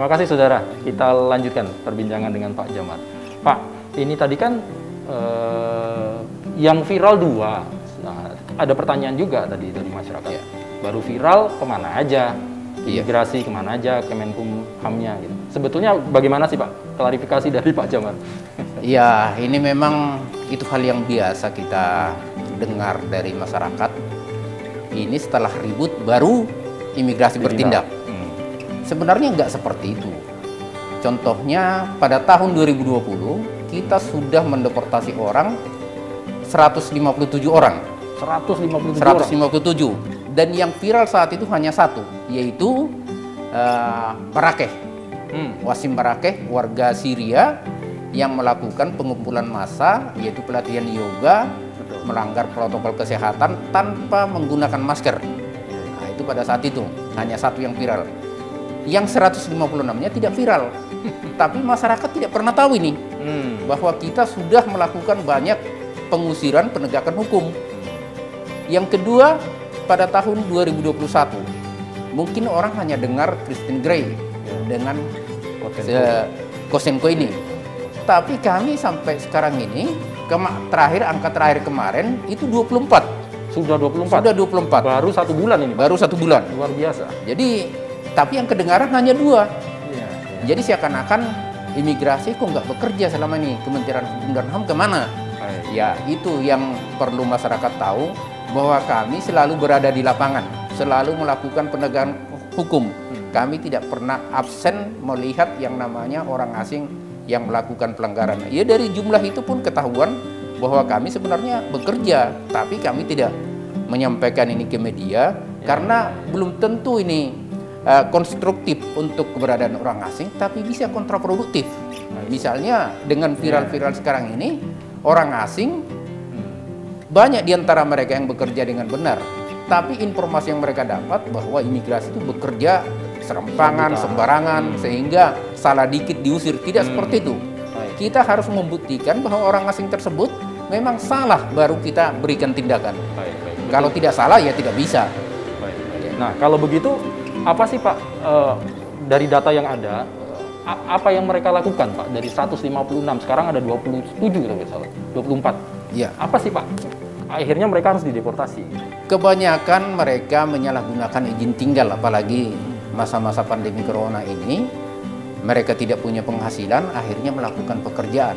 Terima kasih saudara. Kita lanjutkan perbincangan dengan Pak Jamar. Pak, ini tadi kan yang viral 2. Nah, ada pertanyaan juga tadi dari masyarakat. Ya. Baru viral kemana aja? Iya. Imigrasi kemana aja? Kemenkumhamnya gitu. Sebetulnya bagaimana sih Pak? Klarifikasi dari Pak Jamar. Ya, ini memang itu hal yang biasa kita dengar dari masyarakat. Ini setelah ribut baru imigrasi bertindak. Sebenarnya nggak seperti itu. Contohnya pada tahun 2020 kita sudah mendeportasi orang 157 orang. 157 157. Dan yang viral saat itu hanya satu, yaitu Barakeh. Wasim Barakeh, warga Syria yang melakukan pengumpulan massa, yaitu pelatihan yoga, melanggar protokol kesehatan tanpa menggunakan masker. Nah, itu pada saat itu hanya satu yang viral. Yang 156-nya tidak viral. Tapi masyarakat tidak pernah tahu ini, bahwa kita sudah melakukan banyak pengusiran penegakan hukum. Yang kedua, pada tahun 2021, mungkin orang hanya dengar Kristen Gray dengan Kosenko ini. Tapi kami sampai sekarang ini, angka terakhir kemarin itu 24. Sudah 24? Sudah 24. Baru 1 bulan ini? Baru 1 bulan. Luar biasa. Jadi, tapi yang kedengaran hanya 2. Ya. Jadi seakan-akan imigrasi kok nggak bekerja selama ini, Kementerian Hukum dan HAM kemana? Ya, itu yang perlu masyarakat tahu, bahwa kami selalu berada di lapangan, selalu melakukan penegakan hukum. Kami tidak pernah absen melihat yang namanya orang asing yang melakukan pelanggaran. Ya, dari jumlah itu pun ketahuan bahwa kami sebenarnya bekerja, tapi kami tidak menyampaikan ini ke media karena belum tentu ini konstruktif untuk keberadaan orang asing, tapi bisa kontraproduktif. Misalnya dengan viral-viral sekarang ini, orang asing banyak di antara mereka yang bekerja dengan benar, tapi informasi yang mereka dapat bahwa imigrasi itu bekerja serampangan, sembarangan, sehingga salah dikit diusir. Tidak seperti itu. Kita harus membuktikan bahwa orang asing tersebut memang salah, baru kita berikan tindakan. Kalau tidak salah, ya tidak bisa. Nah, kalau begitu, apa sih Pak, dari data yang ada, apa yang mereka lakukan Pak? Dari 156, sekarang ada 27 kalau nggak salah, 24. Ya. Apa sih Pak? Akhirnya mereka harus dideportasi. Kebanyakan mereka menyalahgunakan izin tinggal, apalagi masa-masa pandemi corona ini. Mereka tidak punya penghasilan, akhirnya melakukan pekerjaan.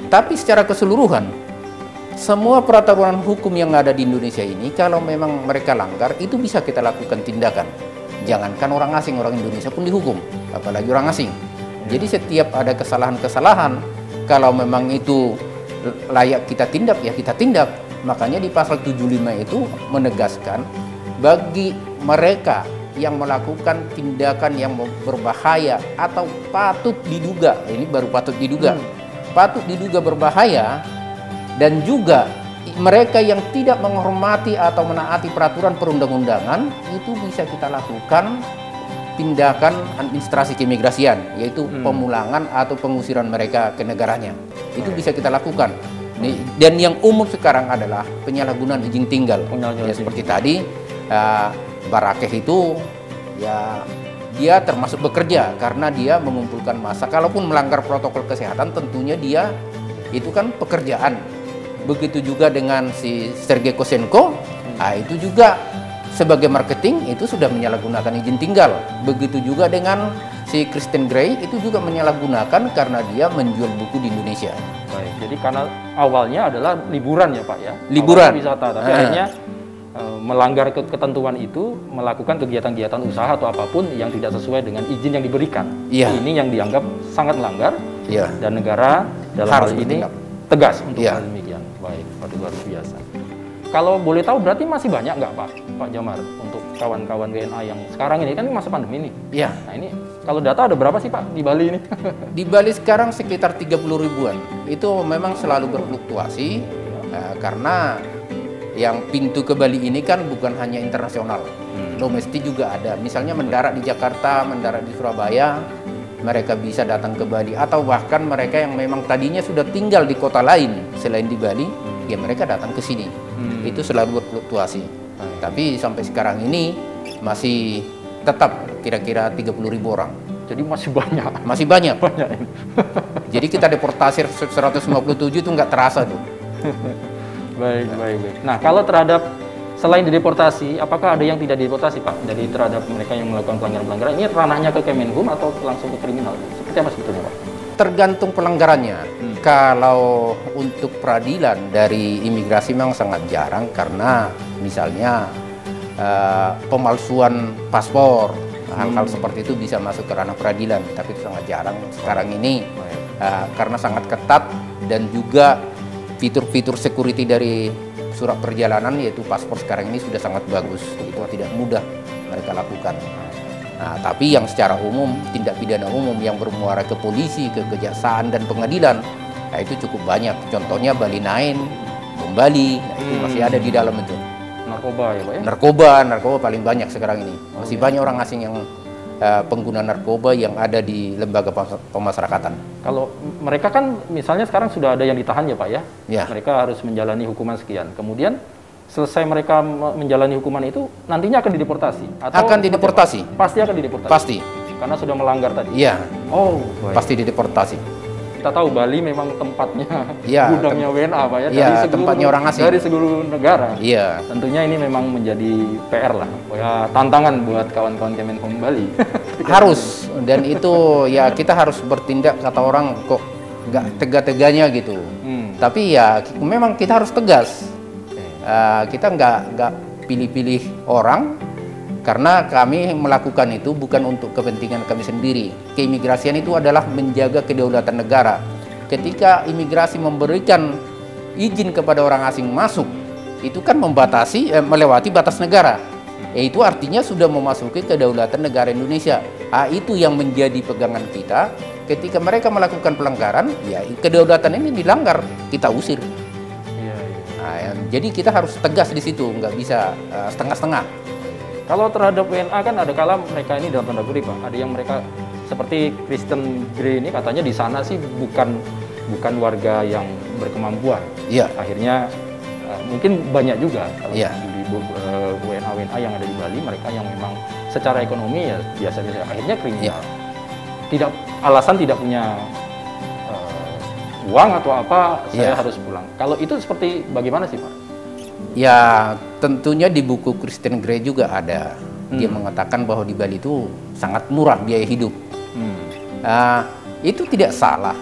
Tapi secara keseluruhan, semua peraturan hukum yang ada di Indonesia ini, kalau memang mereka langgar, itu bisa kita lakukan tindakan. Jangankan orang asing, orang Indonesia pun dihukum, apalagi orang asing. Jadi setiap ada kesalahan-kesalahan, kalau memang itu layak kita tindak, ya kita tindak. Makanya di pasal 75 itu menegaskan bagi mereka yang melakukan tindakan yang berbahaya atau patut diduga, ini baru patut diduga, patut diduga berbahaya, dan juga mereka yang tidak menghormati atau menaati peraturan perundang-undangan, itu bisa kita lakukan tindakan administrasi keimigrasian, yaitu pemulangan atau pengusiran mereka ke negaranya. Itu bisa kita lakukan. Dan yang umum sekarang adalah penyalahgunaan izin tinggal. Ya, seperti tadi, Barakeh itu ya dia termasuk bekerja karena dia mengumpulkan massa. Kalaupun melanggar protokol kesehatan, tentunya dia itu kan pekerjaan. Begitu juga dengan si Sergei Kosenko, itu juga sebagai marketing itu sudah menyalahgunakan izin tinggal. Begitu juga dengan si Kristen Gray, itu juga menyalahgunakan karena dia menjual buku di Indonesia. Baik, jadi karena awalnya adalah liburan ya Pak ya? Liburan. Awalnya wisata, tapi akhirnya melanggar ketentuan itu, melakukan kegiatan-kegiatan usaha atau apapun yang tidak sesuai dengan izin yang diberikan. Ini yang dianggap sangat melanggar, dan negara dalam hal ini tegas untuk hal demikian. Baik, luar biasa. Kalau boleh tahu berarti masih banyak nggak Pak Jamar untuk kawan-kawan WNA yang sekarang ini kan masa pandemi nih? Iya. Nah ini kalau data ada berapa sih Pak di Bali ini? Di Bali sekarang sekitar 30 ribuan. Itu memang selalu berfluktuasi karena yang pintu ke Bali ini kan bukan hanya internasional, domestik juga ada. Misalnya mendarat di Jakarta, mendarat di Surabaya, mereka bisa datang ke Bali, atau bahkan mereka yang memang tadinya sudah tinggal di kota lain selain di Bali, ya mereka datang ke sini. Itu selalu berfluktuasi. Tapi sampai sekarang ini masih tetap kira-kira 30 ribu orang. Jadi masih banyak. Masih banyak. Banyak ini. Jadi kita deportasi 157 itu nggak terasa tuh. Baik. Nah, kalau terhadap selain dideportasi, apakah ada yang tidak dideportasi, Pak? Dari terhadap mereka yang melakukan pelanggaran-pelanggaran, ini ranahnya ke Kemenhum atau langsung ke kriminal? Seperti apa sebetulnya, Pak? Tergantung pelanggarannya. Kalau untuk peradilan dari imigrasi memang sangat jarang karena misalnya pemalsuan paspor, hal-hal seperti itu bisa masuk ke ranah peradilan, tapi itu sangat jarang sekarang ini karena sangat ketat dan juga fitur-fitur security dari surat perjalanan yaitu paspor sekarang ini sudah sangat bagus, itu tidak mudah mereka lakukan. Nah, tapi yang secara umum tindak pidana umum yang bermuara ke polisi, ke kejaksaan dan pengadilan, nah itu cukup banyak. Contohnya Bali 9, Bom Bali, nah itu masih ada di dalam itu. Narkoba ya, Pak ya? Narkoba paling banyak sekarang ini. Masih banyak orang asing yang pengguna narkoba yang ada di lembaga pemasyarakatan. Kalau mereka kan misalnya sekarang sudah ada yang ditahan ya, Pak ya? Ya. Mereka harus menjalani hukuman sekian. Kemudian selesai mereka menjalani hukuman itu nantinya akan dideportasi atau akan dideportasi? Pasti akan dideportasi. Pasti. Karena sudah melanggar tadi. Iya. Oh, baik. Pasti dideportasi. Kita tahu Bali memang tempatnya ya, gudangnya WNA, Pak ya, dari seluruh, tempatnya orang asing dari seluruh negara. Iya. Tentunya ini memang menjadi PR lah, ya, tantangan buat kawan-kawan Kemenhum Bali. Harus, dan itu ya kita harus bertindak, kata orang kok nggak tega-teganya gitu. Tapi ya memang kita harus tegas. Kita nggak pilih-pilih orang. Karena kami melakukan itu bukan untuk kepentingan kami sendiri. Keimigrasian itu adalah menjaga kedaulatan negara. Ketika imigrasi memberikan izin kepada orang asing masuk, itu kan membatasi, melewati batas negara. Itu artinya sudah memasuki kedaulatan negara Indonesia. Itu yang menjadi pegangan kita. Ketika mereka melakukan pelanggaran, ya kedaulatan ini dilanggar, kita usir. Jadi kita harus tegas di situ, nggak bisa setengah-setengah. Kalau terhadap WNA kan ada kala mereka ini dalam tanda kutip, Pak, ada yang mereka seperti Kristen Grey ini katanya di sana sih bukan warga yang berkemampuan. Iya. Akhirnya mungkin banyak juga kalau di WNA yang ada di Bali, mereka yang memang secara ekonomi ya biasa-biasa, akhirnya kriminal. Alasan tidak punya uang atau apa, saya harus pulang. Kalau itu seperti bagaimana sih, Pak? Ya, tentunya di buku Kristen Grey juga ada. Dia mengatakan bahwa di Bali itu sangat murah biaya hidup. Itu tidak salah.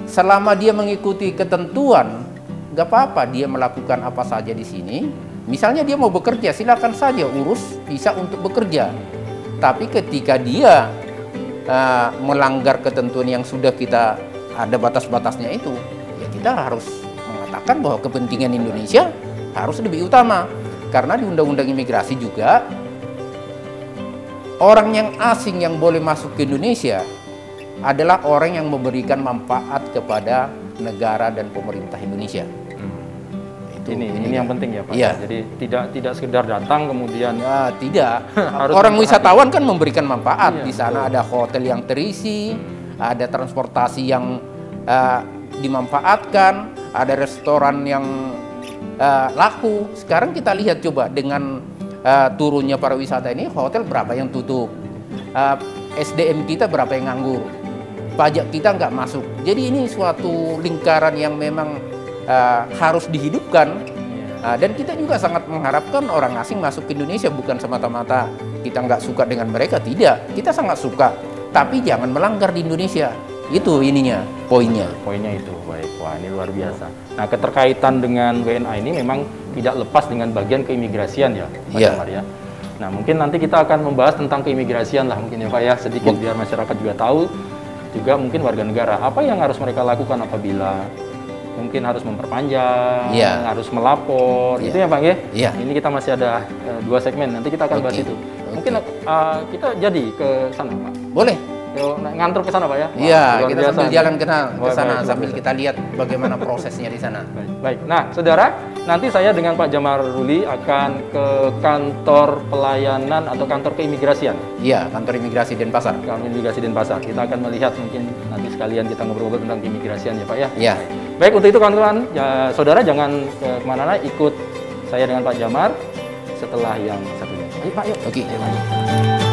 Selama dia mengikuti ketentuan, nggak apa-apa dia melakukan apa saja di sini. Misalnya dia mau bekerja, silakan saja urus visa untuk bekerja. Tapi ketika dia melanggar ketentuan yang sudah kita ada batas-batasnya itu, ya kita harus mengatakan bahwa kepentingan Indonesia harus lebih utama. Karena di Undang-Undang Imigrasi juga orang yang asing yang boleh masuk ke Indonesia adalah orang yang memberikan manfaat kepada negara dan pemerintah Indonesia. Ini yang penting ya, Pak. Iya. Jadi tidak sekedar datang kemudian tidak. Orang wisatawan kan memberikan manfaat. Di sana ada hotel yang terisi, ada transportasi yang dimanfaatkan, ada restoran yang laku. Sekarang kita lihat coba dengan turunnya pariwisata ini, hotel berapa yang tutup, SDM kita berapa yang nganggur, pajak kita nggak masuk. Jadi ini suatu lingkaran yang memang harus dihidupkan. Dan kita juga sangat mengharapkan orang asing masuk ke Indonesia, bukan semata-mata kita nggak suka dengan mereka, tidak. Kita sangat suka, tapi jangan melanggar di Indonesia. Itu ininya, poinnya. Poinnya itu, baik. Wah, ini luar biasa. Nah, keterkaitan dengan WNA ini memang tidak lepas dengan bagian keimigrasian ya, Pak Jamar ya. Nah, mungkin nanti kita akan membahas tentang keimigrasian lah mungkin ya, Pak ya, sedikit biar masyarakat juga tahu, juga mungkin warga negara, apa yang harus mereka lakukan apabila mungkin harus memperpanjang, harus melapor, itu ya Pak ya? Ini kita masih ada 2 segmen, nanti kita akan bahas itu. Mungkin kita jadi ke sana, Pak? Boleh. Ngantor ke sana, Pak ya? Iya, kita sambil jalan ke sana sambil kita lihat bagaimana prosesnya di sana. Baik. Nah, saudara, nanti saya dengan Pak Jamar Ruli akan ke kantor pelayanan atau kantor keimigrasian. Iya, kantor imigrasi Denpasar. Kantor imigrasi Denpasar. Kita akan melihat mungkin nanti sekalian kita ngobrol-ngobrol tentang keimigrasian ya, Pak ya? Iya. Baik, untuk itu kawan-kawan, ya, saudara jangan kemana-mana, ikut saya dengan Pak Jamar setelah yang satunya. Ayo Pak, yuk. Oke.